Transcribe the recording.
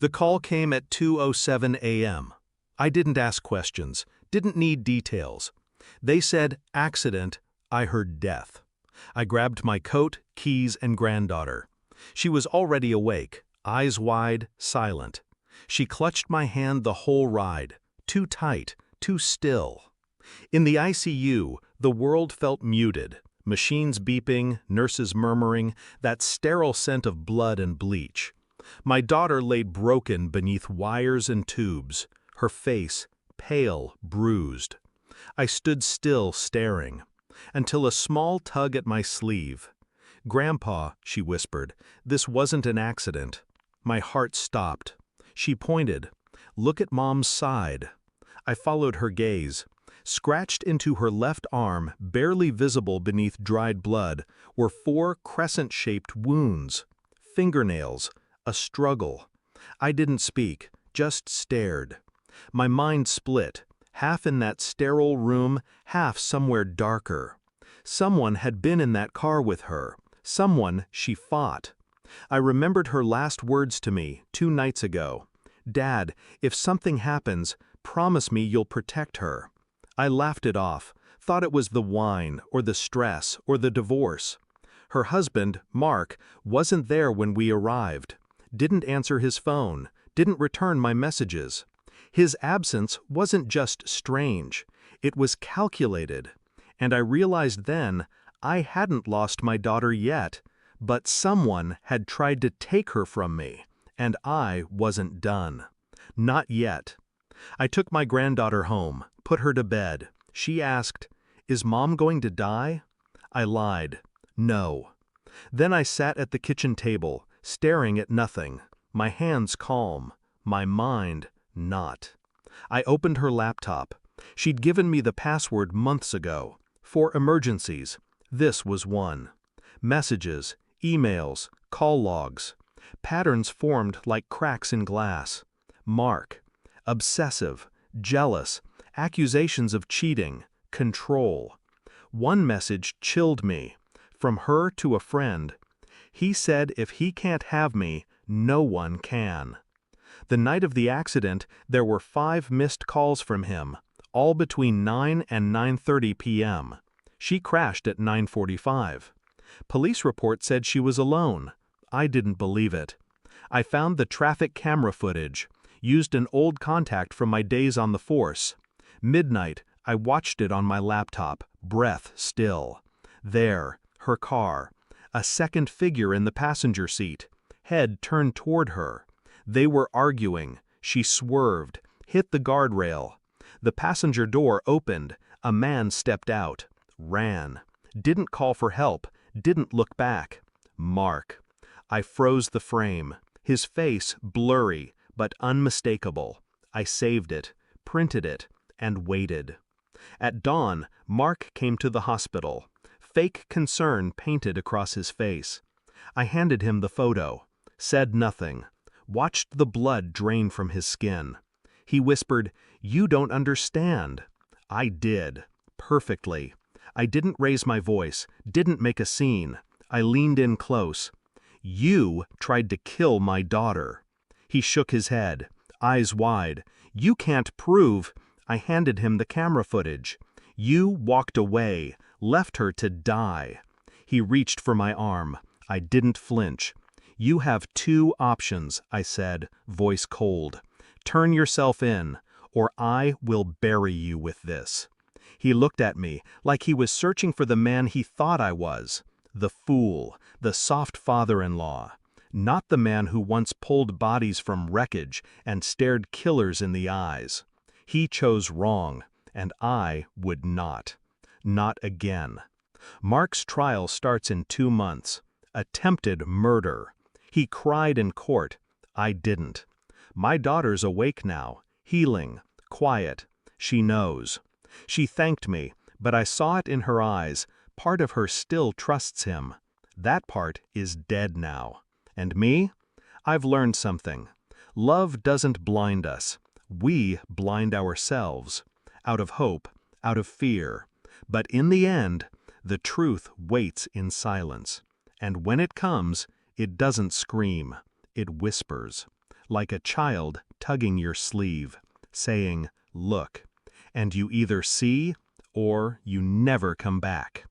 The call came at 2:07 a.m. I didn't ask questions, didn't need details. They said, accident. I heard death. I grabbed my coat, keys, and granddaughter. She was already awake, eyes wide, silent. She clutched my hand the whole ride, too tight, too still. In the ICU, the world felt muted. Machines beeping, nurses murmuring, that sterile scent of blood and bleach. My daughter lay broken beneath wires and tubes, her face pale, bruised. I stood still staring, until a small tug at my sleeve. "Grandpa," she whispered, "this wasn't an accident." My heart stopped. She pointed. "Look at Mom's side." I followed her gaze. Scratched into her left arm, barely visible beneath dried blood, were 4 crescent-shaped wounds. Fingernails. A struggle. I didn't speak, just stared. My mind split, half in that sterile room, half somewhere darker. Someone had been in that car with her, someone she fought. I remembered her last words to me 2 nights ago. "Dad, if something happens, promise me you'll protect her." I laughed it off, thought it was the wine, or the stress, or the divorce. Her husband, Mark, wasn't there when we arrived. Didn't answer his phone, didn't return my messages. His absence wasn't just strange, it was calculated. And I realized then, I hadn't lost my daughter yet, but someone had tried to take her from me, and I wasn't done. Not yet. I took my granddaughter home, put her to bed. She asked, "Is Mom going to die?" I lied. No. Then I sat at the kitchen table, staring at nothing, my hands calm, my mind not. I opened her laptop. She'd given me the password months ago. For emergencies. This was one. Messages, emails, call logs. Patterns formed like cracks in glass. Mark. Obsessive, jealous, accusations of cheating, control. One message chilled me. From her to a friend. He said if he can't have me, no one can. The night of the accident, there were 5 missed calls from him, all between 9 and 9:30 p.m. She crashed at 9:45. Police report said she was alone. I didn't believe it. I found the traffic camera footage, used an old contact from my days on the force. Midnight, I watched it on my laptop, breath still. There, her car. A second figure in the passenger seat, head turned toward her. They were arguing. She swerved, hit the guardrail. The passenger door opened. A man stepped out, ran. Didn't call for help, didn't look back. Mark. I froze the frame. His face blurry, but unmistakable. I saved it, printed it, and waited. At dawn, Mark came to the hospital. Fake concern painted across his face. I handed him the photo, said nothing, watched the blood drain from his skin. He whispered, "You don't understand." I did, perfectly. I didn't raise my voice, didn't make a scene. I leaned in close. "You tried to kill my daughter." He shook his head, eyes wide. "You can't prove." I handed him the camera footage. "You walked away, left her to die." He reached for my arm. I didn't flinch. "You have 2 options," I said, voice cold. "Turn yourself in, or I will bury you with this." He looked at me like he was searching for the man he thought I was. The fool, the soft father-in-law. Not the man who once pulled bodies from wreckage and stared killers in the eyes. He chose wrong, and I would not. Not again. Mark's trial starts in 2 months. Attempted murder. He cried in court. I didn't. My daughter's awake now, healing, quiet. She knows. She thanked me, but I saw it in her eyes. Part of her still trusts him. That part is dead now. And me? I've learned something. Love doesn't blind us. We blind ourselves. Out of hope, out of fear. But in the end, the truth waits in silence. And when it comes, it doesn't scream. It whispers. like a child tugging your sleeve, saying, "Look," and you either see or you never come back.